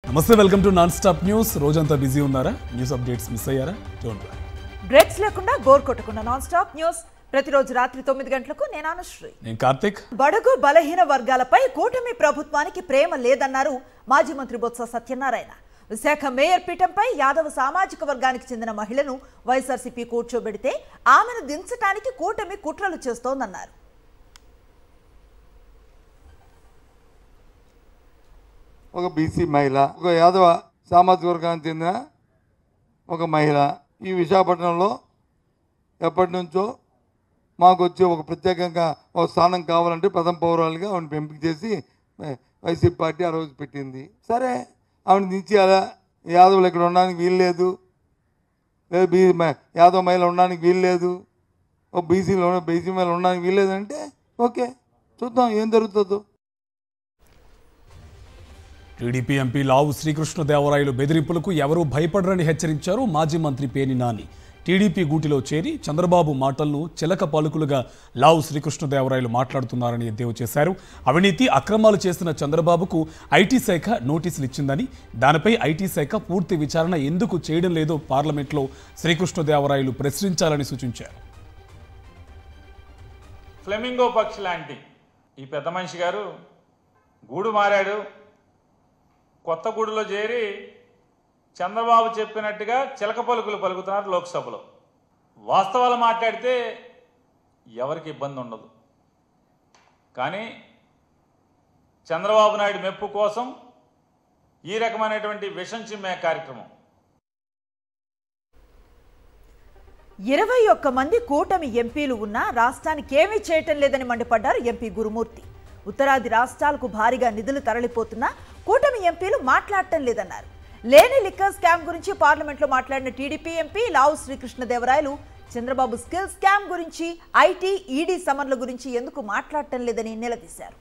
నమస్తే, welcome to non stop news. రోజంతా busy ఉన్నారా? న్యూస్ అప్డేట్స్ మిస్ అయ్యారా? Don't worry. బ్రేక్స్ లేకుండా బోర్ కొట్టకుండా నాన్ స్టాప్ న్యూస్ ప్రతిరోజు రాత్రి 9 గంటలకు నేను అనుశ్రీ. నేను కార్తిక్. బడుగు బలహీన వర్గాలపై కూటమి ప్రభుత్వానికి ప్రేమ లేదన్నారు మాజీ మంత్రి బొత్స సత్యనారాయణ. విశాఖ మేయర్ పీఠంపై యాదవ సామాజిక వర్గానికి చెందిన మహిళను వైఎస్ఆర్సీపీ కూర్చోబెడితే ఆమెను దించడానికి కూటమి కుట్రలు చేస్తోందన్నారు. ఒక బీసీ మహిళ, ఒక యాదవ సామాజిక వర్గానికి చెందిన ఒక మహిళ ఈ విశాఖపట్నంలో ఎప్పటి నుంచో మాకు వచ్చి ఒక ప్రత్యేకంగా ఒక స్థానం కావాలంటే ప్రథమ పౌరాలుగా ఆవిడని ఎంపిక చేసి వైసీపీ పార్టీ ఆ రోజు పెట్టింది. సరే, ఆవిడ దించి అలా యాదవులు ఇక్కడ ఉండడానికి వీలు లేదు, యాదవ మహిళ ఉండడానికి వీలు లేదు, ఒక బీసీ మహిళ ఉండడానికి వీలు లేదంటే ఓకే, చూద్దాం ఏం జరుగుతుందో. టీడీపీ ఎంపీ లావు శ్రీకృష్ణదేవరాయలు బెదిరింపులకు ఎవరూ భయపడరని హెచ్చరించారు మాజీ మంత్రి పేర్ని నాని. టీడీపీ గూటిలో చేరి చంద్రబాబు మాటలను చిలక పలుకులుగా లావు శ్రీకృష్ణదేవరాయలు మాట్లాడుతున్నారని ఎద్దేవా చేశారు. అవినీతి అక్రమాలు చేసిన చంద్రబాబుకు ఐటీ శాఖ నోటీసులు ఇచ్చిందని, దానిపై ఐటీ శాఖ పూర్తి విచారణ ఎందుకు చేయడం లేదో పార్లమెంట్లో శ్రీకృష్ణదేవరాయలు ప్రశ్నించాలని సూచించారు. ఫ్లెమింగో పక్షి లాంటి ఈ పెద్ద మనిషి గారు గూడు మారాడు, కొత్త గూడులో చేరి చంద్రబాబు చెప్పినట్టుగా చిలక పలుకులు పలుకుతున్నారు లోక్సభలో. వాస్తవాలు మాట్లాడితే ఎవరికి ఇబ్బంది ఉండదు, కానీ చంద్రబాబు నాయుడు మెప్పు కోసం ఈ రకమైనటువంటి విషం చిమ్మే కార్యక్రమం. 21 మంది కూటమి ఎంపీలు ఉన్నా రాష్ట్రానికి ఏమీ చేయటం లేదని మండిపడ్డారు ఎంపీ గురుమూర్తి. ఉత్తరాది రాష్ట్రాలకు భారీగా నిధులు తరలిపోతున్నా కూటమి ఎంపీలు మాట్లాడటం లేదన్నారు. లేని లిక్కర్ స్కామ్ గురించి పార్లమెంట్లో మాట్లాడిన టీడీపీ ఎంపీ లావు శ్రీకృష్ణదేవరాయలు చంద్రబాబు స్కిల్ స్కామ్ గురించి, ఐటీ, ఈడీ సమన్ల గురించి ఎందుకు మాట్లాడటం లేదని నిలదీశారు.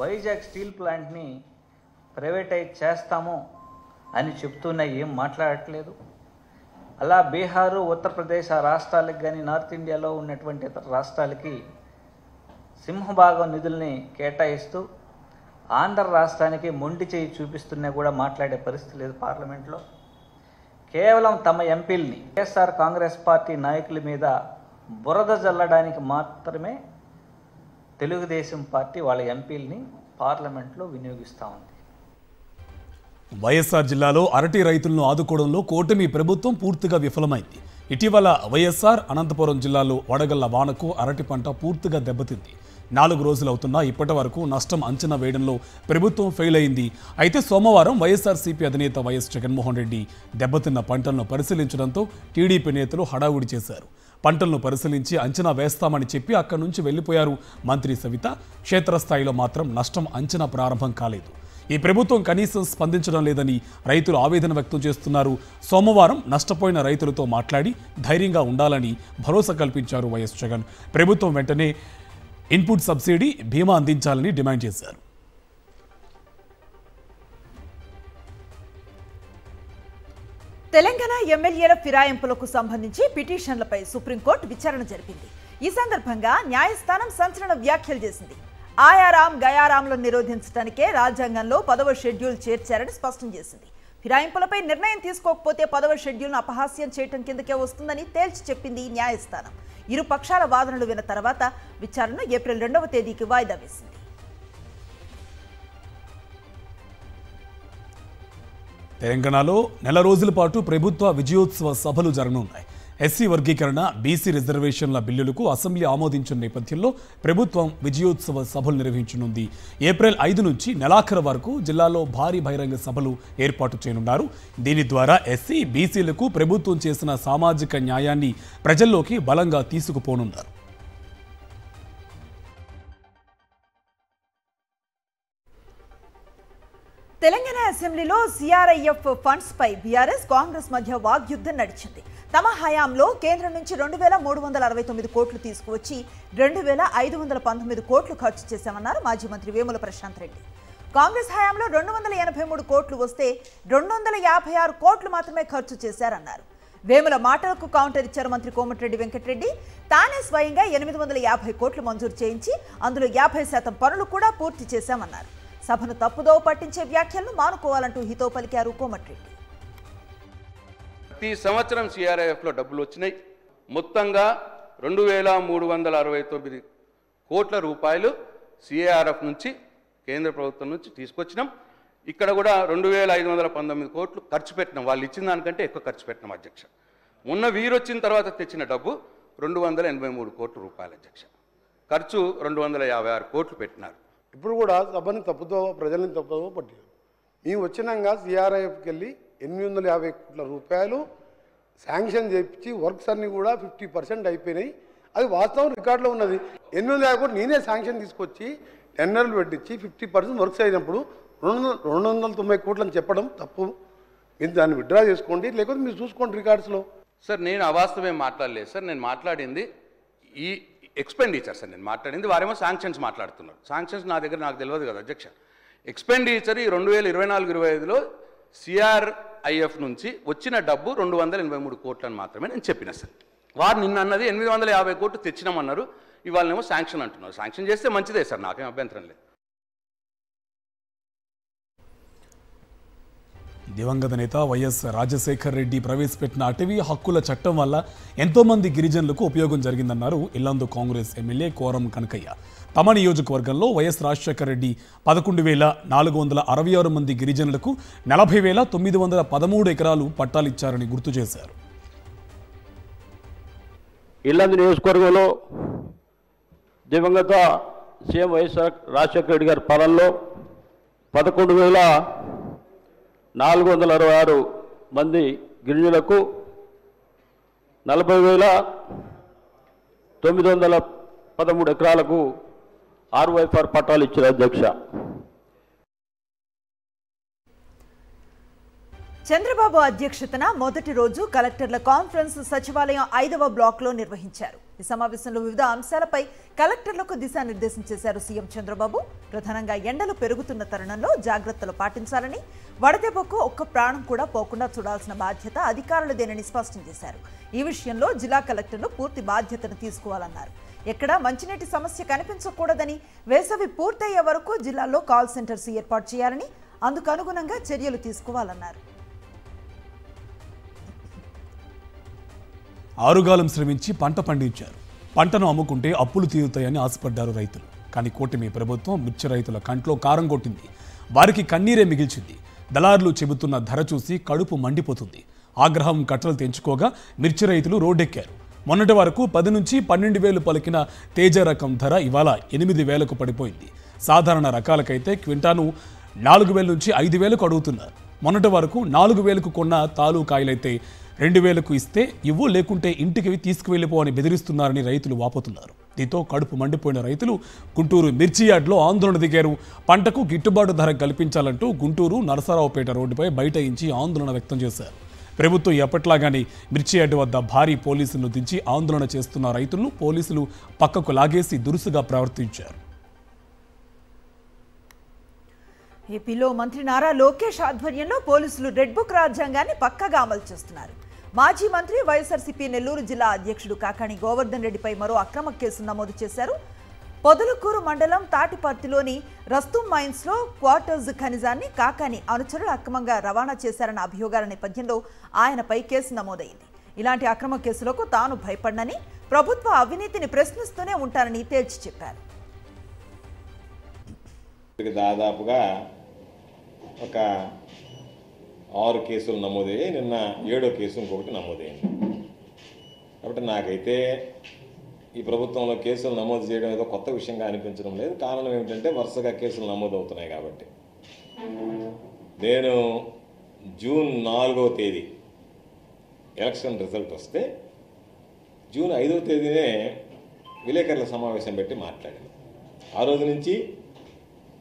వైజాగ్ స్టీల్ ప్లాంట్ని ప్రైవేటైజ్ చేస్తాము అని చెప్తున్నా ఏం మాట్లాడట్లేదు. అలా బీహారు, ఉత్తరప్రదేశ్ ఆ రాష్ట్రాలకు కానీ నార్త్ ఇండియాలో ఉన్నటువంటి ఇతర రాష్ట్రాలకి సింహభాగం నిధుల్ని కేటాయిస్తూ ఆంధ్ర రాష్ట్రానికి మొండి చేయి చూపిస్తున్నా కూడా మాట్లాడే పరిస్థితి లేదు పార్లమెంట్లో. కేవలం తమ ఎంపీల్ని వైఎస్ఆర్ కాంగ్రెస్ పార్టీ నాయకుల మీద బురద జల్లడానికి మాత్రమే తెలుగుదేశం పార్టీ వాళ్ళ ఎంపీల్ని పార్లమెంట్లో వినియోగిస్తూ ఉంది. వైఎస్ఆర్ జిల్లాలో అరటి రైతులను ఆదుకోవడంలో కూటమి ప్రభుత్వం పూర్తిగా విఫలమైంది. ఇటీవల వైఎస్ఆర్ అనంతపురం జిల్లాలో వడగళ్ల వానకు అరటి పంట పూర్తిగా దెబ్బతింది. 4 రోజులవుతున్నా ఇప్పటి వరకు నష్టం అంచనా వేయడంలో ప్రభుత్వం ఫెయిల్ అయింది. అయితే సోమవారం వైఎస్ఆర్సీపీ అధినేత వైఎస్ జగన్మోహన్ రెడ్డి దెబ్బతిన్న పంటలను పరిశీలించడంతో టీడీపీ నేతలు హడావుడి చేశారు. పంటలను పరిశీలించి అంచనా వేస్తామని చెప్పి అక్కడి నుంచి వెళ్లిపోయారు మంత్రి సవిత. క్షేత్రస్థాయిలో మాత్రం నష్టం అంచనా ప్రారంభం కాలేదు. ఈ ప్రభుత్వం కనీసం స్పందించడం లేదని రైతులు ఆవేదన వ్యక్తం చేస్తున్నారు. సోమవారం నష్టపోయిన రైతులతో మాట్లాడి ధైర్యంగా ఉండాలని భరోసా కల్పించారు వైఎస్ జగన్. ప్రభుత్వం వెంటనే ఇన్పుట్ సబ్సిడీ, బీమా అందించాలని డిమాండ్ చేశారు. తెలంగాణ ఎమ్మెల్యేల ఫిరాయింపులకు సంబంధించి పిటిషన్లపై సుప్రీంకోర్టు విచారణ జరిపింది. ఈ సందర్భంగా న్యాయస్థానం సంచలన వ్యాఖ్యలు చేసింది. ఆయారాం, గయారాంలను నిరోధించడానికే రాజ్యాంగంలో 10వ షెడ్యూల్ చేర్చారని స్పష్టం చేసింది. ఫిరాయింపులపై నిర్ణయం తీసుకోకపోతే 10వ షెడ్యూల్ను అపహాస్యం చేయడం కిందకే వస్తుందని తేల్చి చెప్పింది న్యాయస్థానం. ఇరు పక్షాల వాదనలు విన్న తర్వాత విచారణను ఏప్రిల్ 2వ తేదీకి వాయిదా వేసింది. తెలంగాణలో నెల రోజుల పాటు ప్రభుత్వ విజయోత్సవ సభలు జరగనున్నాయి. ఎస్సీ వర్గీకరణ, బీసీ రిజర్వేషన్ల బిల్లులకు అసెంబ్లీ ఆమోదించిన నేపథ్యంలో ప్రభుత్వం విజయోత్సవ సభలు నిర్వహించనుంది. ఏప్రిల్ 5 నుంచి నెలాఖరు వరకు జిల్లాలో భారీ బహిరంగ సభలు ఏర్పాటు చేయనున్నారు. దీని ద్వారా ఎస్సీ, బీసీలకు ప్రభుత్వం చేసిన సామాజిక న్యాయాన్ని ప్రజల్లోకి బలంగా తీసుకుపోనున్నారు. తెలంగాణ అసెంబ్లీలో సిఆర్ఐఎఫ్ ఫండ్స్ పై బీఆర్ఎస్, కాంగ్రెస్ మధ్య వాగ్యుద్ధం నడిచింది. తమ హయాంలో కేంద్రం నుంచి 2369 కోట్లు తీసుకువచ్చి 2519 కోట్లు ఖర్చు చేశామన్నారు మాజీ మంత్రి వేముల ప్రశాంత్ రెడ్డి. కాంగ్రెస్ హయాంలో 283 కోట్లు వస్తే 256 కోట్లు మాత్రమే ఖర్చు చేశారన్నారు. వేముల మాటలకు కౌంటర్ ఇచ్చారు మంత్రి కోమటిరెడ్డి వెంకటరెడ్డి. తానే స్వయంగా 850 కోట్లు మంజూరు చేయించి అందులో 50% పనులు కూడా పూర్తి చేశామన్నారు. సభను తప్పుదోవ పట్టించే వ్యాఖ్యలను మానుకోవాలంటూ హితవు పలికారు కోమటిరెడ్డి. ప్రతి సంవత్సరం సిఆర్ఐఎఫ్లో డబ్బులు వచ్చినాయి. మొత్తంగా 2369 కోట్ల రూపాయలు సిఆర్ఎఫ్ నుంచి కేంద్ర ప్రభుత్వం నుంచి తీసుకొచ్చినాం. ఇక్కడ కూడా 2519 కోట్లు ఖర్చు పెట్టినాం. వాళ్ళు ఇచ్చిన దానికంటే ఎక్కువ ఖర్చు పెట్టినాం అధ్యక్ష. మొన్న వీరు వచ్చిన తర్వాత తెచ్చిన డబ్బు 283 కోట్ల రూపాయలు అధ్యక్ష. ఖర్చు 256 కోట్లు పెట్టినారు. ఇప్పుడు కూడా సభని తప్పుతో ప్రజల్ని తప్పుతో పట్టారు. మేము వచ్చినాక సిఆర్ఐఎఫ్కి వెళ్ళి 850 కోట్ల రూపాయలు శాంక్షన్ చేయించి వర్క్స్ అన్నీ కూడా 50% అయిపోయినాయి. అది వాస్తవం రికార్డులో ఉన్నది. 850 కోట్లు నేనే శాంక్షన్ తీసుకొచ్చి టెండర్లు పెట్టించి 50% వర్క్స్ అయినప్పుడు 290 కోట్లు అని చెప్పడం తప్పు. మీరు దాన్ని విత్డ్రా చేసుకోండి, లేకపోతే మీరు చూసుకోండి రికార్డ్స్లో. సార్ నేను అవాస్తవం మాట్లాడలేదు సార్. నేను మాట్లాడింది ఈ ఎక్స్పెండిచర్ సార్. నేను మాట్లాడింది వారేమో శాంక్షన్స్ మాట్లాడుతున్నారు. శాంక్షన్స్ నా దగ్గర నాకు తెలియదు కదా అధ్యక్ష. ఎక్స్పెండిచర్ ఈ 2024-25లో సిఆర్ఐఎఫ్ నుంచి వచ్చిన డబ్బు 283 కోట్లని మాత్రమే నేను చెప్పిన సార్. వారు నిన్న అన్నది 850 కోట్లు తెచ్చినామన్నారు. ఇవాళనేమో శాంక్షన్ అంటున్నారు. శాంక్షన్ చేస్తే మంచిదే సార్, నాకేం అభ్యంతరం లేదు. దివంగత నేత వైఎస్ రాజశేఖర్ రెడ్డి ప్రవేశపెట్టిన అటవీ హక్కుల చట్టం వల్ల ఎంతోమంది గిరిజనులకు ఉపయోగం జరిగిందన్నారు ఇల్లందు కాంగ్రెస్ ఎమ్మెల్యే కోరం కనకయ్య. తమ నియోజకవర్గంలో వైఎస్ రాజశేఖర్ రెడ్డి 11,466 మంది గిరిజనులకు 40,913 ఎకరాలు పట్టాలిచ్చారని గుర్తు చేశారు. ఇల్లందు నియోజకవర్గంలో దివంగత సీఎం వైఎస్ రాజశేఖర రెడ్డి గారి పాలనలో 11,466 మంది గిరిజనులకు 40,913 ఎకరాలకు RYFR పట్టాలు ఇచ్చారు అధ్యక్ష. చంద్రబాబు అధ్యక్షతన మొదటి రోజు కలెక్టర్ల కాన్ఫరెన్స్ సచివాలయం 5వ బ్లాక్లో నిర్వహించారు. ఈ సమావేశంలో వివిధ అంశాలపై కలెక్టర్లకు దిశానిర్దేశం చేశారు సీఎం చంద్రబాబు. ప్రధానంగా ఎండలు పెరుగుతున్న తరుణంలో జాగ్రత్తలు పాటించాలని, వడదెబ్బకు ఒక్క ప్రాణం కూడా పోకుండా చూడాల్సిన బాధ్యత అధికారులదేనని స్పష్టం చేశారు. ఈ విషయంలో జిల్లా కలెక్టర్లు పూర్తి బాధ్యతను తీసుకోవాలన్నారు. ఎక్కడా మంచినీటి సమస్య కనిపించకూడదని, వేసవి పూర్తయ్యే వరకు జిల్లాలో కాల్ సెంటర్స్ ఏర్పాటు చేయాలని, అందుకు అనుగుణంగా చర్యలు తీసుకోవాలన్నారు. ఆరుగాలం శ్రమించి పంట పండించారు. పంటను అమ్ముకుంటే అప్పులు తీరుతాయని ఆశపడ్డారు రైతులు. కానీ కూటమి ప్రభుత్వం మిర్చి రైతుల కంట్లో కారం కొట్టింది. వారికి కన్నీరే మిగిల్చింది. దళారులు చెబుతున్న ధర చూసి కడుపు మండిపోతుంది. ఆగ్రహం కట్టలు తెంచుకోగా మిర్చి రైతులు రోడ్డెక్కారు. మొన్నటి వరకు 10 నుంచి 12,000 పలికిన తేజ రకం ధర ఇవాళ 8,000కు పడిపోయింది. సాధారణ రకాలకైతే క్వింటాను 4,000 నుంచి 5,000కు అడుగుతున్నారు. మొన్నటి వరకు 4,000కు కొన్న తాలూకాయలైతే 2,000కు ఇస్తే ఇవ్వు, లేకుంటే ఇంటికి తీసుకువెళ్ళిపో అని బెదిరిస్తున్నారని రైతులు వాపోతున్నారు. దీంతో కడుపు మండిపోయిన రైతులు గుంటూరు మిర్చి యార్డ్లో ఆందోళన దిగారు. పంటకు గిట్టుబాటు ధర కల్పించాలంటూ గుంటూరు నరసరావుపేట రోడ్డుపై బైఠాయించి ఆందోళన వ్యక్తం చేశారు. ప్రభుత్వం ఎప్పట్లాగానే మిర్చి యార్డు వద్ద భారీ పోలీసులను దించి ఆందోళన చేస్తున్న రైతులను పోలీసులు పక్కకు లాగేసి దురుసుగా ప్రవర్తించారు. ఏపీలో మంత్రి నారా లోకేష్ ఆధ్వర్యంలో పోలీసులు రెడ్ బుక్ రాజ్యాంగాన్ని పక్కాగా అమలు చేస్తున్నారు. మాజీ మంత్రి వైఎస్ఆర్సీపీ నెల్లూరు జిల్లా అధ్యక్షుడు కాకాణి గోవర్ధన్ రెడ్డిపై మరో అక్రమ కేసు నమోదు చేశారు. పొదలకూరు మండలం తాటిపర్తిలోని రస్తూం మైన్స్లో క్వార్టర్స్ ఖనిజాన్ని కాకాణి అనుచరులు అక్రమంగా రవాణా చేశారన్న అభియోగాల నేపథ్యంలో ఆయనపై కేసు నమోదైంది. ఇలాంటి అక్రమ కేసులకు తాను భయపడనని, ప్రభుత్వ అవినీతిని ప్రశ్నిస్తూనే ఉంటానని తేల్చి చెప్పారు. దాదాపుగా ఒక 6 కేసులు నమోదయ్యాయి. నిన్న 7వ కేసు ఇంకొకటి నమోదైంది. కాబట్టి నాకైతే ఈ ప్రభుత్వంలో కేసులు నమోదు చేయడం ఏదో కొత్త విషయంగా అనిపించడం లేదు. కారణం ఏమిటంటే వరుసగా కేసులు నమోదవుతున్నాయి కాబట్టి. నేను జూన్ 4వ తేదీ ఎలక్షన్ రిజల్ట్ వస్తే జూన్ 5వ తేదీనే విలేకరుల సమావేశం పెట్టి మాట్లాడాను. ఆ రోజు నుంచి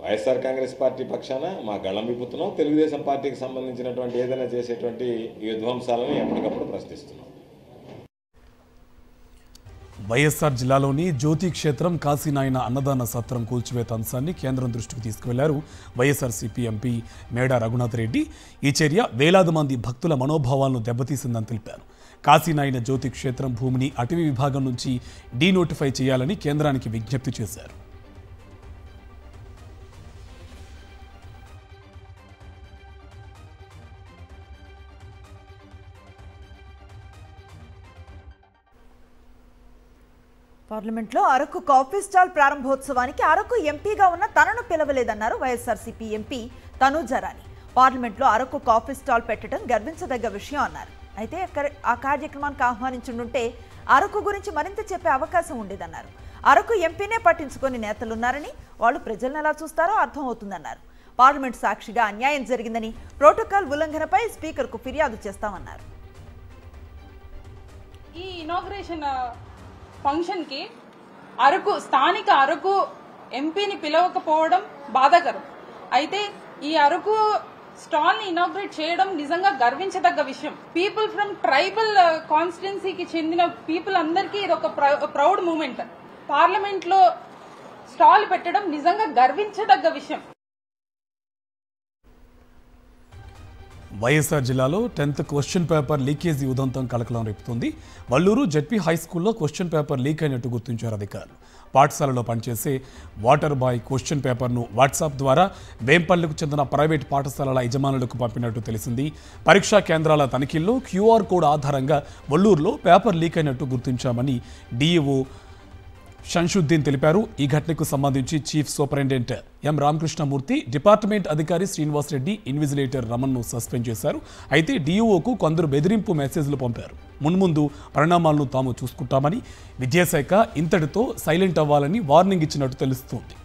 వైఎస్ఆర్ కాంగ్రెస్ పార్టీ పక్షాన మా గళం విప్పుతున్నాం. తెలుగుదేశం పార్టీకి సంబంధించినటువంటి ఏదైనా చేసేటువంటి ఈ విధ్వంసాలను ఎప్పటికప్పుడు ప్రశ్నిస్తున్నాం. వైఎస్ఆర్ జిల్లాలోని జ్యోతి క్షేత్రం కాశీనాయన అన్నదాన సత్రం కూల్చివేత అంశాన్ని కేంద్రం దృష్టికి తీసుకువెళ్లారు వైఎస్ఆర్సీపీ ఎంపీ మేడా రఘునాథ్ రెడ్డి. ఈ చర్య వేలాది మంది భక్తుల మనోభావాలను దెబ్బతీసిందని తెలిపారు. కాశీనాయన జ్యోతి క్షేత్రం భూమిని అటవీ విభాగం నుంచి డీనోటిఫై చేయాలని కేంద్రానికి విజ్ఞప్తి చేశారు. పార్లమెంట్లో అరకు కాఫీ స్టాల్ ప్రారంభోత్సవానికి అరకు ఎంపీగా ఉన్న తనను పిలవలేదన్నారు వైఎస్ఆర్సీపీ ఎంపీ తనూజారాణి. పార్లమెంట్లో అరకు కాఫీ స్టాల్ పెట్టడం గర్వించదగ్గ విషయం అన్నారు. అయితే ఆ కార్యక్రమానికి ఆహ్వానించుంటే అరకు గురించి మరింత చెప్పే అవకాశం ఉండేదన్నారు. అరకు ఎంపీనే పట్టించుకొని నేతలున్నారని, వాళ్ళు ప్రజలను ఎలా చూస్తారో అర్థమవుతుందన్నారు. పార్లమెంట్ సాక్షిగా అన్యాయం జరిగిందని, ప్రోటోకాల్ ఉల్లంఘనపై స్పీకర్కు ఫిర్యాదు చేస్తామన్నారు. ఈ ఇనాగ్రేషన్ ఫంక్షన్కి స్థానిక అరకు ఎంపీని పిలవకపోవడం బాధాకరం. అయితే ఈ అరకు స్టాల్ ని ఇనాగ్రేట్ చేయడం నిజంగా గర్వించదగ్గ విషయం. పీపుల్ ఫ్రమ్ ట్రైబల్ కాన్స్టిట్యున్సీకి చెందిన పీపుల్ అందరికీ ఇది ఒక ప్రౌడ్ మూమెంట్. పార్లమెంట్ లో స్టాల్ పెట్టడం నిజంగా గర్వించదగ్గ విషయం. వైఎస్ఆర్ జిల్లాలో 10th క్వశ్చన్ పేపర్ లీకేజీ ఉదంతం కలకలం రేపుతుంది. వల్లూరు జెడ్పీ హై స్కూల్లో క్వశ్చన్ పేపర్ లీక్ అయినట్టు గుర్తించారు అధికారులు. పాఠశాలలో పనిచేసే వాటర్ బాయ్ క్వశ్చన్ పేపర్ను వాట్సాప్ ద్వారా వేంపల్లికు చెందిన ప్రైవేట్ పాఠశాలల యజమానులకు పంపినట్టు తెలిసింది. పరీక్షా కేంద్రాల తనిఖీల్లో QR కోడ్ ఆధారంగా వల్లూరులో పేపర్ లీక్ అయినట్టు గుర్తించామని DEO షంషుద్దీన్ తెలిపారు. ఈ ఘటనకు సంబంధించి చీఫ్ సూపరింటెండెంట్ ఎం రామకృష్ణమూర్తి, డిపార్ట్మెంట్ అధికారి శ్రీనివాసరెడ్డి, ఇన్విజిలేటర్ రమణ్ను సస్పెండ్ చేశారు. అయితే DEOకు కొందరు బెదిరింపు మెసేజ్లు పంపారు. మున్ముందు పరిణామాలను తాము చూసుకుంటామని, విద్యాశాఖ ఇంతటితో సైలెంట్ అవ్వాలని వార్నింగ్ ఇచ్చినట్టు తెలుస్తోంది.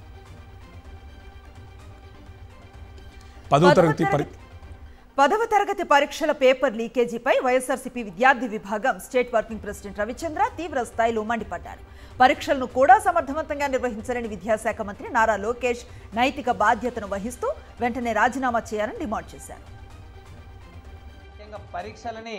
10వ తరగతి పరీక్షల పేపర్ లీకేజీపై వైఎస్ఆర్సీపీ విద్యార్థి విభాగం స్టేట్ వర్కింగ్ ప్రెసిడెంట్ రవిచంద్ర తీవ్ర స్థాయిలో మండిపడ్డారు. పరీక్షలను కూడా సమర్థవంతంగా నిర్వహించాలని విద్యాశాఖ మంత్రి నారా లోకేష్ నైతిక బాధ్యతను వహిస్తూ వెంటనే రాజీనామా చేయాలని డిమాండ్ చేశారు. పరీక్షలని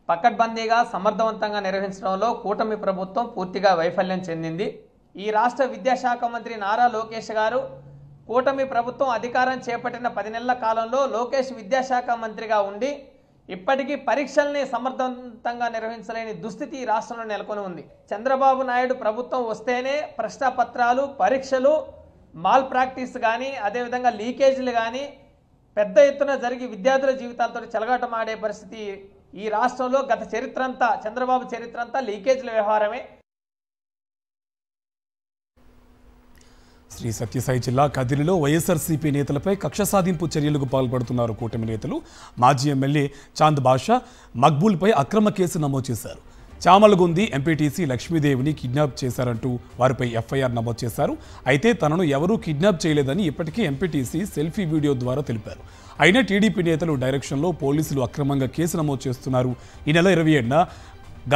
పకడ్బందీగా సమర్థవంతంగా నిర్వహించడంలో కూటమి ప్రభుత్వం పూర్తిగా వైఫల్యం చెందింది. ఈ రాష్ట్ర విద్యాశాఖ మంత్రి నారా లోకేష్ గారు కూటమి ప్రభుత్వం అధికారం చేపట్టిన 10 నెలల కాలంలో లోకేష్ విద్యాశాఖ మంత్రిగా ఉండి ఇప్పటికీ పరీక్షల్ని సమర్థవంతంగా నిర్వహించలేని దుస్థితి ఈ రాష్ట్రంలో నెలకొని ఉంది. చంద్రబాబు నాయుడు ప్రభుత్వం వస్తేనే ప్రశ్నపత్రాలు, పరీక్షలు, మాల్ ప్రాక్టీస్ కానీ అదేవిధంగా లీకేజీలు కానీ పెద్ద ఎత్తున జరిగి విద్యార్థుల జీవితాలతో చెలగాటమాడే పరిస్థితి ఈ రాష్ట్రంలో గత చరిత్ర అంతా, చంద్రబాబు చరిత్ర అంతా లీకేజీల వ్యవహారమే. శ్రీ సత్యసాయి జిల్లా కదిరిలో వైఎస్ఆర్సీపీ నేతలపై కక్ష సాధింపు చర్యలకు పాల్పడుతున్నారు కూటమి నేతలు. మాజీ ఎమ్మెల్యే చాంద్ బాషా మక్బూల్పై అక్రమ కేసు నమోదు చేశారు. చామలగుంది ఎంపీటీసీ లక్ష్మీదేవిని కిడ్నాప్ చేశారంటూ వారిపై FIR నమోదు చేశారు. అయితే తనను ఎవరూ కిడ్నాప్ చేయలేదని ఇప్పటికీ ఎంపీటీసీ సెల్ఫీ వీడియో ద్వారా తెలిపారు. అయినా టీడీపీ నేతలు డైరెక్షన్లో పోలీసులు అక్రమంగా కేసు నమోదు చేస్తున్నారు. ఈ నెల 27న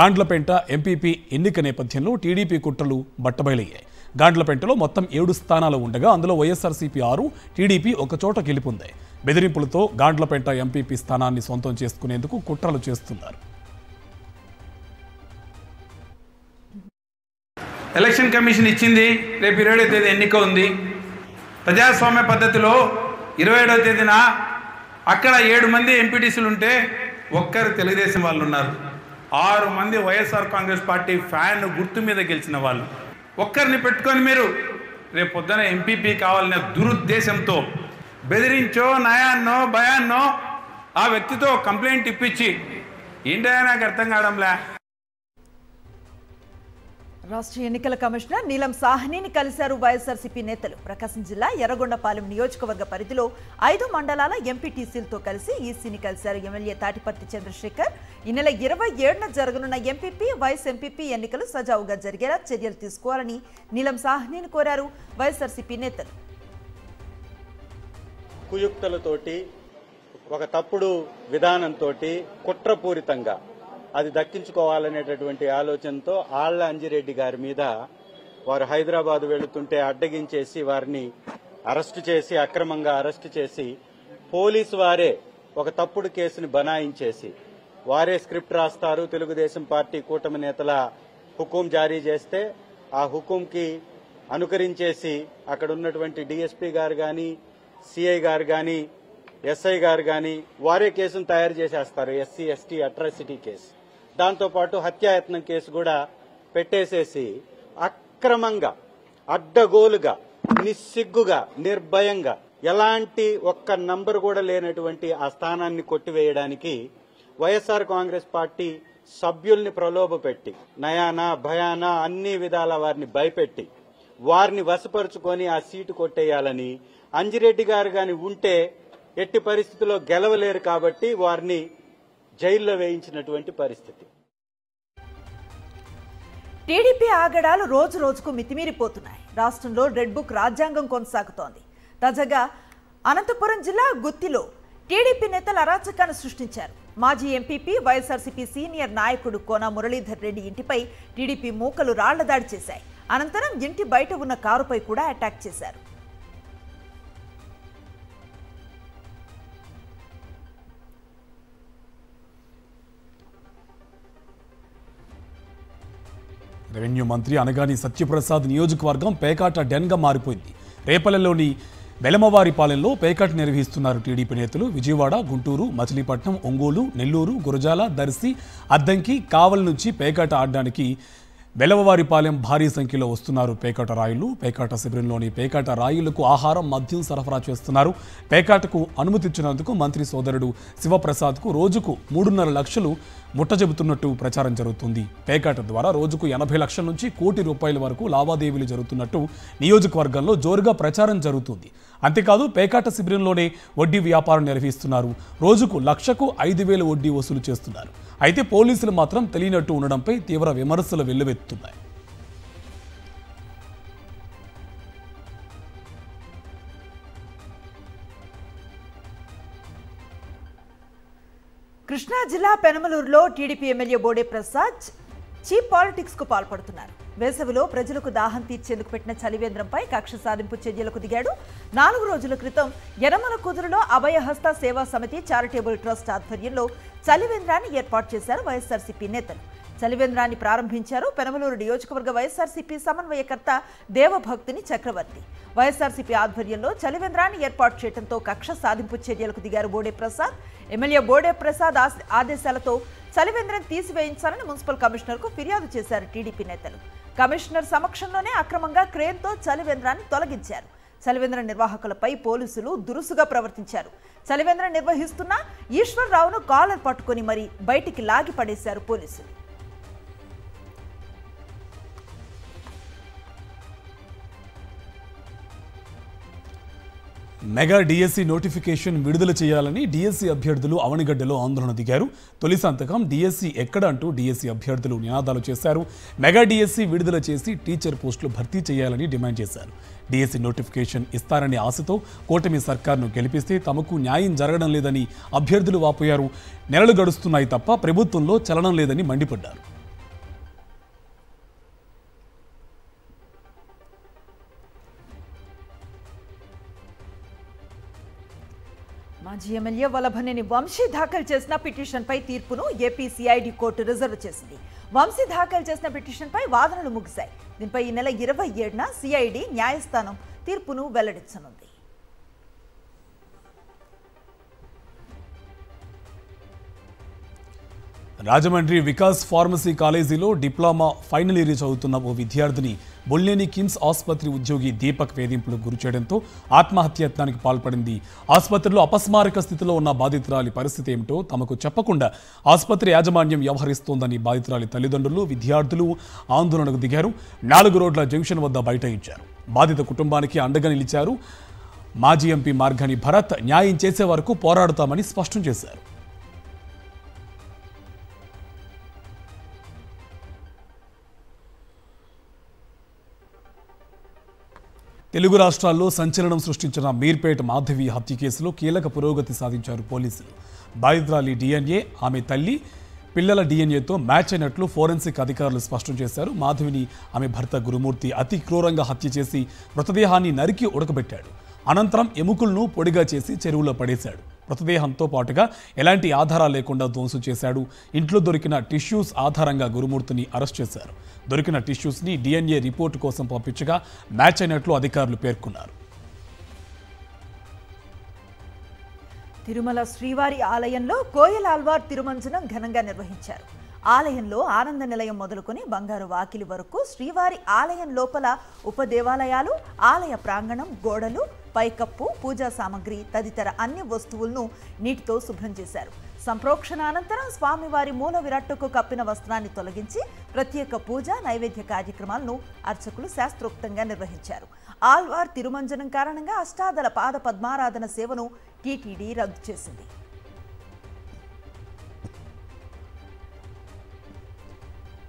గాండ్లపేంట ఎంపీపీ ఎన్నిక నేపథ్యంలో టీడీపీ కుట్రలు బట్టబయలయ్యాయి. గాండ్లపేంటలో మొత్తం 7 స్థానాలు ఉండగా అందులో వైఎస్ఆర్సీపీ 6, టీడీపీ ఒకచోట గెలుపొంది. బెదిరింపులతో గాండ్లపేంట ఎంపీపీ స్థానాన్ని సొంతం చేసుకునేందుకు కుట్రలు చేస్తున్నారు. ఎలక్షన్ కమిషన్ ఇచ్చింది, రేపు 27వ తేదీ ఎన్నిక ఉంది. ప్రజాస్వామ్య పద్ధతిలో 27వ తేదీన అక్కడ 7 మంది ఎంపీటీసీలు ఉంటే ఒక్కరు తెలుగుదేశం వాళ్ళు ఉన్నారు. 6 మంది వైఎస్ఆర్ కాంగ్రెస్ పార్టీ ఫ్యాన్ గుర్తు మీద గెలిచిన వాళ్ళు. ఒక్కరిని పెట్టుకొని మీరు రేపు పొద్దున ఎంపీపీ కావాలనే దురుద్దేశంతో బెదిరించో, నయాన్నో, భయాన్నో ఆ వ్యక్తితో కంప్లైంట్ ఇప్పించి ఏంటో నాకు అర్థం కావడంలే. రాష్ట్ర ఎన్నికల కమిషనర్ నీలం సాహ్నిని కలిశారు వైఎస్ఆర్సీపీ నేతలు. ప్రకాశం జిల్లా ఎర్రగొండపాలెం నియోజకవర్గ పరిధిలో 5 మండలాల ఎంపీటీసీలతో కలిసి ఈసీని కలిశారు ఎమ్మెల్యే తాటిపర్తి చంద్రశేఖర్. ఈ నెల 27న జరగనున్న ఎంపీపీ, వైస్ ఎంపీపీ ఎన్నికలు సజావుగా జరిగేలా చర్యలు తీసుకోవాలని నీలం సాహ్నిని కోరారు వైఎస్ఆర్సీపీ నేతలు. కుయుక్తులతోటి, ఒక తప్పుడు విధానంతో, కుట్రపూరితంగా అది దక్కించుకోవాలనేటటువంటి ఆలోచనతో ఆళ్ల అంజిరెడ్డి గారి మీద వారు హైదరాబాద్ వెళుతుంటే అడ్డగించేసి వారిని అరెస్టు చేసి, అక్రమంగా అరెస్టు చేసి, పోలీసు వారే ఒక తప్పుడు కేసుని బనాయించేసి వారే స్క్రిప్ట్ రాస్తారు. తెలుగుదేశం పార్టీ కూటమి నేతల హుకుం జారీ చేస్తే ఆ హుకుంకి అనుకరించేసి అక్కడ ఉన్నటువంటి డీఎస్పీ గారు కానీ, సిఐ గారు కానీ, ఎస్ఐ గారు కానీ వారే కేసును తయారు చేసేస్తారు. SC ST అట్రాసిటీ కేసు, దాంతోపాటు హత్యాయత్నం కేసు కూడా పెట్టేసేసి అక్రమంగా, అడ్డగోలుగా, నిస్సిగ్గుగా, నిర్భయంగా ఎలాంటి ఒక్క నంబర్ కూడా లేనటువంటి ఆ స్థానాన్ని కొట్టివేయడానికి వైఎస్ఆర్ కాంగ్రెస్ పార్టీ సభ్యుల్ని ప్రలోభపెట్టి నయానా భయానా అన్ని విధాల వారిని భయపెట్టి వారిని వశపరుచుకొని ఆ సీటు కొట్టేయాలని, అంజిరెడ్డి గారు గాని ఉంటే ఎట్టి పరిస్థితుల్లో గెలవలేరు కాబట్టి వారిని జైల్లో వేయించినటువంటి పరిస్థితి. టీడీపీ ఆగడాలు రోజు రోజుకు మితిమీరిపోతున్నాయి. రాష్ట్రంలో రెడ్ బుక్ రాజ్యాంగం కొనసాగుతోంది. తాజాగా అనంతపురం జిల్లా గుత్తిలో టీడీపీ నేతలు అరాచకాన్ని సృష్టించారు. మాజీ ఎంపీపీ వైఎస్ఆర్సీపీ సీనియర్ నాయకుడు కోన మురళీధర్ రెడ్డి ఇంటిపై టీడీపీ మూకలు రాళ్ల దాడి చేశాయి. అనంతరం ఇంటి బయట ఉన్న కారుపై కూడా అటాక్ చేశారు. రెవెన్యూ మంత్రి అనగాని సత్యప్రసాద్ నియోజకవర్గం పేకాట డెన్గా మారిపోయింది. రేపల్లెలోని వెలమవారిపాలెంలో పేకాట నిర్వహిస్తున్నారు టీడీపీ నేతలు. విజయవాడ, గుంటూరు, మచిలీపట్నం, ఒంగోలు, నెల్లూరు, గురజాల, దర్శి, అద్దంకి, కావలి నుంచి పేకాట ఆడడానికి వెలమవారిపాలెం భారీ సంఖ్యలో వస్తున్నారు పేకాట రాయులు. పేకాట శిబిరంలోని పేకాట రాయులకు ఆహారం, మద్యం సరఫరా చేస్తున్నారు. పేకాటకు అనుమతించినందుకు మంత్రి సోదరుడు శివప్రసాద్కు రోజుకు 3.5 లక్షలు ముట్టజెబుతున్నట్టు ప్రచారం జరుగుతుంది. పేకాట ద్వారా రోజుకు 80 లక్షల నుంచి ₹1 కోటి వరకు లావాదేవీలు జరుగుతున్నట్టు నియోజకవర్గంలో జోరుగా ప్రచారం జరుగుతుంది. అంతేకాదు పేకాట శిబిరంలోనే వడ్డీ వ్యాపారం నిర్వహిస్తున్నారు. రోజుకు లక్షకు 5,000 వడ్డీ వసూలు చేస్తున్నారు. అయితే పోలీసులు మాత్రం తెలియనట్టు ఉండడంపై తీవ్ర విమర్శలు వెల్లువెత్తుతున్నాయి. కృష్ణా జిల్లా పెనమలూరులో TDP MLA Bode Prasad cheap politics కు పాల్పడుతున్నారు. వేసవిలో ప్రజలకు దాహం తీర్చేందుకు పెట్టిన చలివేంద్రంపై కక్ష సాధింపు చర్యలకు దిగాడు. 4 రోజుల క్రితం యనమల కుదురులో అభయహస్త సేవా సమితి చారిటబుల్ ట్రస్ట్ ఆధ్వర్యంలో చలివేంద్రాన్ని ఏర్పాటు చేశారు వైఎస్ఆర్సీపీ నేతలు. చలివేంద్రాన్ని ప్రారంభించారు పెనమలూరు నియోజకవర్గ వైఎస్ఆర్సీపీ సమన్వయకర్త దేవభక్తిని చక్రవర్తి. వైఎస్ఆర్సీపీ ఆధ్వర్యంలో చలివేంద్రాన్ని ఏర్పాటు చేయడంతో కక్ష సాధింపు చర్యలకు దిగారు బోడే ప్రసాద్. ఎమ్మెల్యే బోడే ప్రసాద్ ఆదేశాలతో చలివేంద్రం తీసివేయించాలని మున్సిపల్ కమిషనర్కు ఫిర్యాదు చేశారు టీడీపీ నేతలు. కమిషనర్ సమక్షంలోనే అక్రమంగా క్రేన్తో చలివేంద్రాన్ని తొలగించారు. చలివేంద్ర నిర్వాహకులపై పోలీసులు దురుసుగా ప్రవర్తించారు. చలివేంద్రం నిర్వహిస్తున్న ఈశ్వర్రావును కాలర్ పట్టుకుని మరీ బయటికి లాగి పడేశారు పోలీసులు. మెగా డిఎస్సి నోటిఫికేషన్ విడుదల చేయాలని డిఎస్సి అభ్యర్థులు అవనిగడ్డలో ఆందోళన దిగారు. తొలి సంతకం డిఎస్సి ఎక్కడ అంటూ డిఎస్సి అభ్యర్థులు నినాదాలు చేశారు. మెగా డిఎస్సి విడుదల చేసి టీచర్ పోస్టులు భర్తీ చేయాలని డిమాండ్ చేశారు. డిఎస్సి నోటిఫికేషన్ ఇస్తారనే ఆశతో కూటమి సర్కార్ను గెలిపిస్తే తమకు న్యాయం జరగడం లేదని అభ్యర్థులు వాపోయారు. నెలలు గడుస్తున్నాయి తప్ప ప్రభుత్వంలో చలనం లేదని మండిపడ్డారు. మాజీ ఎమ్మెల్యే వల్లభనేని వంశీ దాఖలు చేసిన పిటిషన్పై తీర్పును ఏపీ సిఐడి కోర్టు రిజర్వ్ చేసింది. వంశీ దాఖలు చేసిన పిటిషన్పై వాదనలు ముగిశాయి. దీనిపై ఈ నెల 27న సిఐడి న్యాయస్థానం తీర్పును వెల్లడించనుంది. రాజమండ్రి వికాస్ ఫార్మసీ కాలేజీలో డిప్లొమా ఫైనల్ ఇయర్ చదువుతున్న ఓ విద్యార్థిని బొల్లేని కిమ్స్ ఆసుపత్రి ఉద్యోగి దీపక్ వేధింపులకు గురిచేయడంతో ఆత్మహత్యాయత్నానికి పాల్పడింది. ఆసుపత్రిలో అపస్మారక స్థితిలో ఉన్న బాధితురాలి పరిస్థితి ఏమిటో తమకు చెప్పకుండా ఆసుపత్రి యాజమాన్యం వ్యవహరిస్తోందని బాధితురాలి తల్లిదండ్రులు, విద్యార్థులు ఆందోళనకు దిగారు. 4 రోడ్ల జంక్షన్ వద్ద బైఠాయించారు. బాధిత కుటుంబానికి అండగా నిలిచారు. మాజీ ఎంపీ మార్గాని భరత్ న్యాయం చేసే వరకు పోరాడుతామని స్పష్టం చేశారు. తెలుగు రాష్ట్రాల్లో సంచలనం సృష్టించిన మీర్పేట మాధవి హత్య కేసులో కీలక పురోగతి సాధించారు పోలీసులు. బాధితురాలి డిఎన్ఏ ఆమె తల్లి, పిల్లల డిఎన్ఏతో మ్యాచ్ అయినట్లు ఫోరెన్సిక్ అధికారులు స్పష్టం చేశారు. మాధవిని ఆమె భర్త గురుమూర్తి అతి క్రూరంగా హత్య చేసి మృతదేహాన్ని నరికి ఉడకబెట్టాడు. అనంతరం ఎముకలను పొడిగా చేసి చెరువులో పడేశాడు. మృతదేహంతో పాటుగా ఎలాంటి ఆధారాలు లేకుండా ధ్వంసం చేశాడు. ఇంట్లో దొరికిన టిష్యూస్ ఆధారంగా గురుమూర్తిని అరెస్ట్ చేశారు. దొరికిన టిష్యూస్ని డిఎన్ఏ రిపోర్టు కోసం పంపించగా మ్యాచ్ అయినట్లు అధికారులు పేర్కొన్నారు. తిరుమల శ్రీవారి ఆలయంలో కోయలాల్వార్ తిరుమంజనం ఘనంగా నిర్వహించారు. ఆలయంలో ఆనంద నిలయం మొదలుకొని బంగారు వాకిలి వరకు శ్రీవారి ఆలయం లోపల ఉపదేవాలయాలు, ఆలయ ప్రాంగణం, గోడలు, పైకప్పు, పూజా సామగ్రి తదితర అన్ని వస్తువులను నీటితో శుభ్రం చేశారు. సంప్రోక్షణ అనంతరం స్వామివారి మూల విరాట్టుకు కప్పిన వస్త్రాన్ని తొలగించి ప్రత్యేక పూజ, నైవేద్య కార్యక్రమాలను అర్చకులు శాస్త్రోక్తంగా నిర్వహించారు. ఆల్వార్ తిరుమంజనం కారణంగా అష్టాదళ పాద పద్మారాధన సేవను టీటీడీ రద్దు చేసింది.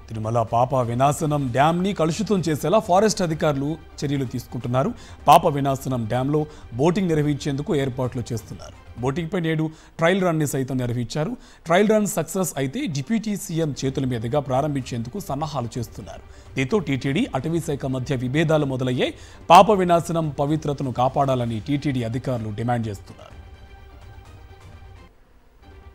తిరుమల పాప వినాశనం డ్యాంని కలుషితం చేసేలా ఫారెస్ట్ అధికారులు చర్యలు తీసుకుంటున్నారు. పాప వినాశనం డ్యాంలో బోటింగ్ నిర్వహించేందుకు ఏర్పాట్లు చేస్తున్నారు. బోటింగ్పై నేడు ట్రయల్ రన్ని సైతం నిర్వహించారు. ట్రయల్ రన్ సక్సెస్ అయితే డిప్యూటీ సీఎం చేతుల మీదుగా ప్రారంభించేందుకు సన్నాహాలు చేస్తున్నారు. దీంతో టీటీడీ, అటవీ శాఖ మధ్య విభేదాలు మొదలయ్యాయి. పాప వినాశనం పవిత్రతను కాపాడాలని టీటీడీ అధికారులు డిమాండ్ చేస్తున్నారు.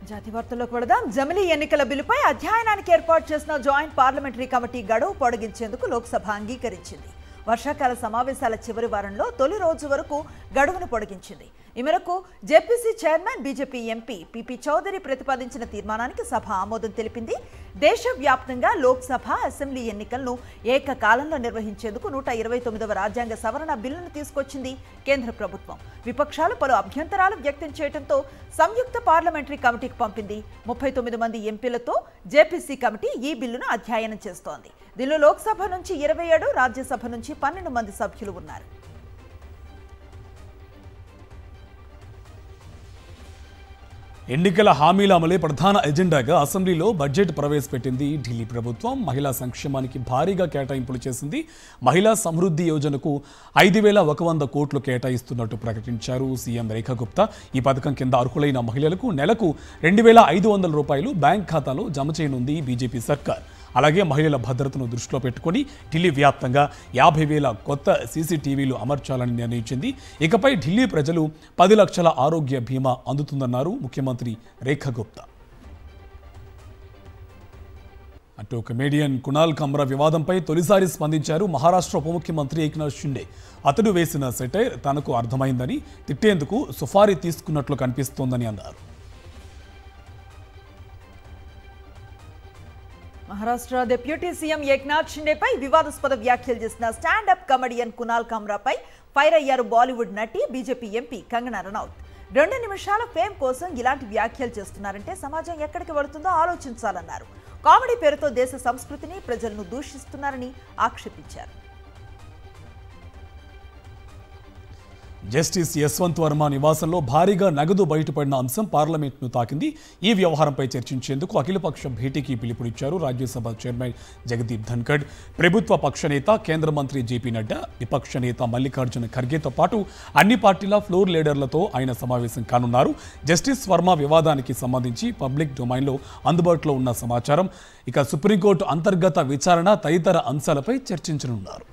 జాతీయ వార్తల్లోకి వెళదాం. జమిలీ ఎన్నికల బిల్లుపై అధ్యయనానికి ఏర్పాటు చేసిన జాయింట్ పార్లమెంటరీ కమిటీ గడువు పొడిగించేందుకు లోక్సభ అంగీకరించింది. వర్షాకాల సమావేశాల చివరి వారంలో తొలి రోజు వరకు గడువును పొడిగించింది. ఈ మేరకు JPC chairman, BJP MP P P Chaudhary ప్రతిపాదించిన తీర్మానానికి సభ ఆమోదం తెలిపింది. దేశవ్యాప్తంగా లోక్సభ, అసెంబ్లీ ఎన్నికలను ఏకకాలంలో నిర్వహించేందుకు 129వ రాజ్యాంగ సవరణ బిల్లును తీసుకొచ్చింది కేంద్ర ప్రభుత్వం. విపక్షాలు పలు అభ్యంతరాలు వ్యక్తం చేయడంతో సంయుక్త పార్లమెంటరీ కమిటీకి పంపింది. 39 మంది ఎంపీలతో జేపీసీ కమిటీ ఈ బిల్లును అధ్యయనం చేస్తోంది. దీనిలో లోక్సభ నుంచి 27, రాజ్యసభ నుంచి 12 మంది సభ్యులు ఉన్నారు. ఎన్నికల హామీల అమలే ప్రధాన ఎజెండాగా అసెంబ్లీలో బడ్జెట్ ప్రవేశపెట్టింది ఢిల్లీ ప్రభుత్వం. మహిళా సంక్షేమానికి భారీగా కేటాయింపులు చేసింది. మహిళా సమృద్ధి యోజనకు 5,100 కోట్లు కేటాయిస్తున్నట్టు ప్రకటించారు సీఎం రేఖా గుప్తా. ఈ పథకం కింద అర్హులైన మహిళలకు నెలకు 2,500 రూపాయలు బ్యాంక్ ఖాతాలో జమ చేయనుంది బీజేపీ సర్కార్. అలాగే మహిళల భద్రతను దృష్టిలో పెట్టుకుని ఢిల్లీ వ్యాప్తంగా 50,000 కొత్త సీసీటీవీలు అమర్చాలని నిర్ణయించింది. ఇకపై ఢిల్లీ ప్రజలు 10 లక్షల ఆరోగ్య బీమా అందుతుందన్నారు ముఖ్యమంత్రి రేఖా గుప్తా. అటు కమెడియన్ కునాల్ కమ్రా వివాదంపై తొలిసారి స్పందించారు మహారాష్ట్ర ఉప ముఖ్యమంత్రి ఏక్నాథ్ షిండే. అతడు వేసిన సెటైర్ తనకు అర్థమైందని, తిట్టేందుకు సుఫారీ తీసుకున్నట్లు కనిపిస్తోందని అన్నారు. మహారాష్ట్ర డిప్యూటీ సీఎం ఏక్నాథ్ షిండేపై వివాదాస్పద వ్యాఖ్యలు చేసిన స్టాండప్ కమెడియన్ కునాల్ కమ్రాపై ఫైర్ అయ్యారు బాలీవుడ్ నటి, బీజేపీ ఎంపీ కంగనా రనౌత్. 2 నిమిషాల ఫేమ్ కోసం ఇలాంటి వ్యాఖ్యలు చేస్తున్నారంటే సమాజం ఎక్కడికి వెళుతుందో ఆలోచించాలన్నారు. కామెడీ పేరుతో దేశ సంస్కృతిని, ప్రజలను దూషిస్తున్నారని ఆక్షేపించారు. జస్టిస్ యశ్వంత్ వర్మ నివాసంలో భారీగా నగదు బయటపడిన అంశం పార్లమెంట్ను తాకింది. ఈ వ్యవహారంపై చర్చించేందుకు అఖిలపక్ష భేటీకి పిలుపునిచ్చారు రాజ్యసభ చైర్మన్ జగదీప్ ధన్ఖడ్, ప్రభుత్వ పక్ష నేత కేంద్ర మంత్రి జేపీ నడ్డా, విపక్ష నేత మల్లికార్జున ఖర్గేతో పాటు అన్ని పార్టీల ఫ్లోర్ లీడర్లతో ఆయన సమావేశం కానున్నారు. జస్టిస్ వర్మ వివాదానికి సంబంధించి పబ్లిక్ డొమైన్లో అందుబాటులో ఉన్న సమాచారం, ఇక సుప్రీంకోర్టు అంతర్గత విచారణ తదితర అంశాలపై చర్చించనున్నారు.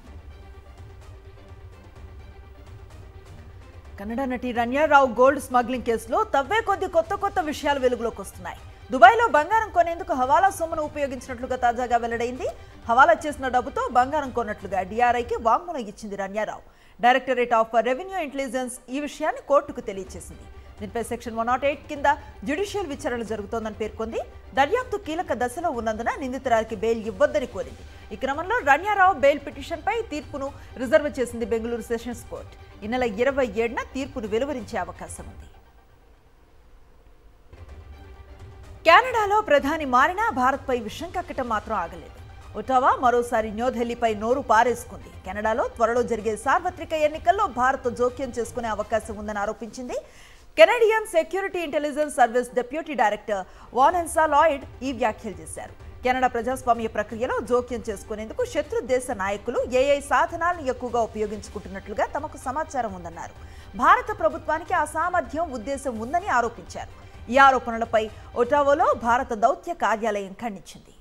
కన్నడ నటి రన్యారావు గోల్డ్ స్మగ్లింగ్ కేసులో తవ్వే కొద్ది కొత్త విషయాలు వెలుగులోకి వస్తున్నాయి. దుబాయ్లో బంగారం కొనేందుకు హవాలా సొమ్మును ఉపయోగించినట్లుగా తాజాగా వెల్లడైంది. హవాలా చేసిన డబ్బుతో బంగారం కొన్నట్లుగా డీఆర్ఐకి వాంగ్మూలం ఇచ్చింది Ranya Rao. Directorate of revenue intelligence ఈ విషయాన్ని కోర్టుకు తెలియజేసింది. దీనిపై సెక్షన్ 108 కింద జ్యుడిషియల్ విచారణ జరుగుతోందని పేర్కొంది. దర్యాప్తు కీలక దశలో ఉన్నందున నిందితురాలికి బెయిల్ ఇవ్వొద్దని కోరింది. ఈ క్రమంలో రన్యారావు బెయిల్ పిటిషన్పై తీర్పును రిజర్వ్ చేసింది బెంగళూరు సెషన్స్ కోర్టు. ఈ నెల 27న తీర్పును వెలువరించే అవకాశం ఉంది. కెనడాలో ప్రధాని మారినా భారత్పై విషం కక్కటం మాత్రం ఆగలేదు. ఒటావా మరోసారి న్యూఢిల్లీపై నోరు పారేసుకుంది. కెనడాలో త్వరలో జరిగే సార్వత్రిక ఎన్నికల్లో భారత్ జోక్యం చేసుకునే అవకాశం ఉందని ఆరోపించింది. Canadian security intelligence service deputy director Vanessa Lloyd ఈ వ్యాఖ్యలు చేశారు. కెనడా ప్రజాస్వామ్య ప్రక్రియలో జోక్యం చేసుకునేందుకు శత్రు దేశ నాయకులు ఏఐ సాధనాలను ఎక్కువగా ఉపయోగించుకుంటున్నట్లుగా తమకు సమాచారం ఉందన్నారు. భారత ప్రభుత్వానికి ఆ సామర్థ్యం, ఉద్దేశం ఉందని ఆరోపించారు. ఈ ఆరోపణలపై ఒటావాలో భారత దౌత్య కార్యాలయం ఖండించింది.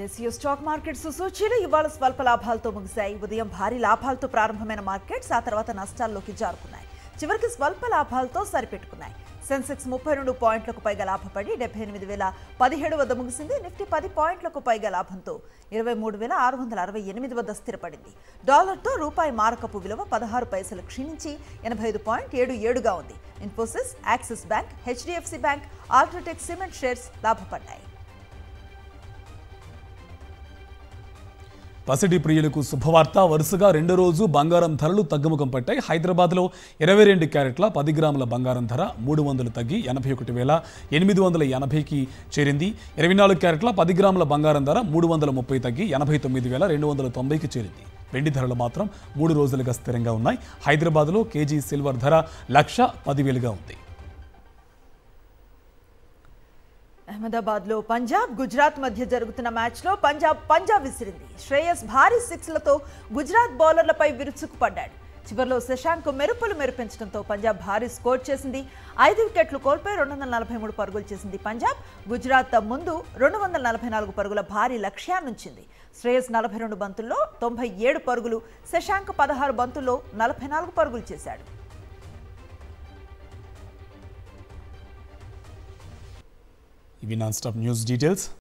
దేశీయ స్టాక్ మార్కెట్స్ సూచీలు ఇవాళ స్వల్ప లాభాలతో ముగిశాయి. ఉదయం భారీ లాభాలతో ప్రారంభమైన మార్కెట్స్ ఆ తర్వాత నష్టాల్లోకి జారుకున్నాయి. చివరికి స్వల్ప లాభాలతో సరిపెట్టుకున్నాయి. సెన్సెక్స్ 32 పాయింట్లకు పైగా లాభపడి 78,017 వద్ద ముగిసింది. నిఫ్టీ 10 పాయింట్లకు పైగా లాభంతో 23,668 వద్ద స్థిరపడింది. డాలర్తో రూపాయి మారకపు విలువ 16 పైసలు క్షీణించి 85.77గా ఉంది. Infosys, Axis bank, HDFC bank, UltraTech cement shares లాభపడ్డాయి. పసిడి ప్రియులకు శుభవార్త. వరుసగా రెండో రోజు బంగారం ధరలు తగ్గుముఖం పట్టాయి. హైదరాబాద్లో 22 క్యారెట్ల 10 గ్రాముల బంగారం ధర 300 తగ్గి 81,880కి చేరింది. 24 క్యారెట్ల 10 గ్రాముల బంగారం ధర 330 తగ్గి 89,290కి చేరింది. వెండి ధరలు మాత్రం 3 రోజులుగా స్థిరంగా ఉన్నాయి. హైదరాబాద్లో కేజీ సిల్వర్ ధర 1,10,000గా ఉంది. అహ్మదాబాద్లో పంజాబ్, గుజరాత్ మధ్య జరుగుతున్న మ్యాచ్లో పంజాబ్ విసిరింది. శ్రేయస్ భారీ సిక్స్లతో గుజరాత్ బౌలర్లపై విరుచుకుపడ్డాడు. చివరిలో శశాంక్ మెరుపులు మెరిపించడంతో పంజాబ్ భారీ స్కోర్ చేసింది. 5 వికెట్లు కోల్పోయి 243 పరుగులు చేసింది పంజాబ్. గుజరాత్ ముందు 244 పరుగుల భారీ లక్ష్యాన్నుంచింది. శ్రేయస్ 42 బంతుల్లో 97 పరుగులు, శశాంక్ 16 బంతుల్లో 44 పరుగులు చేశాడు. ఇవి నాన్ స్టాప్ న్యూస్ డీటెయిల్స్.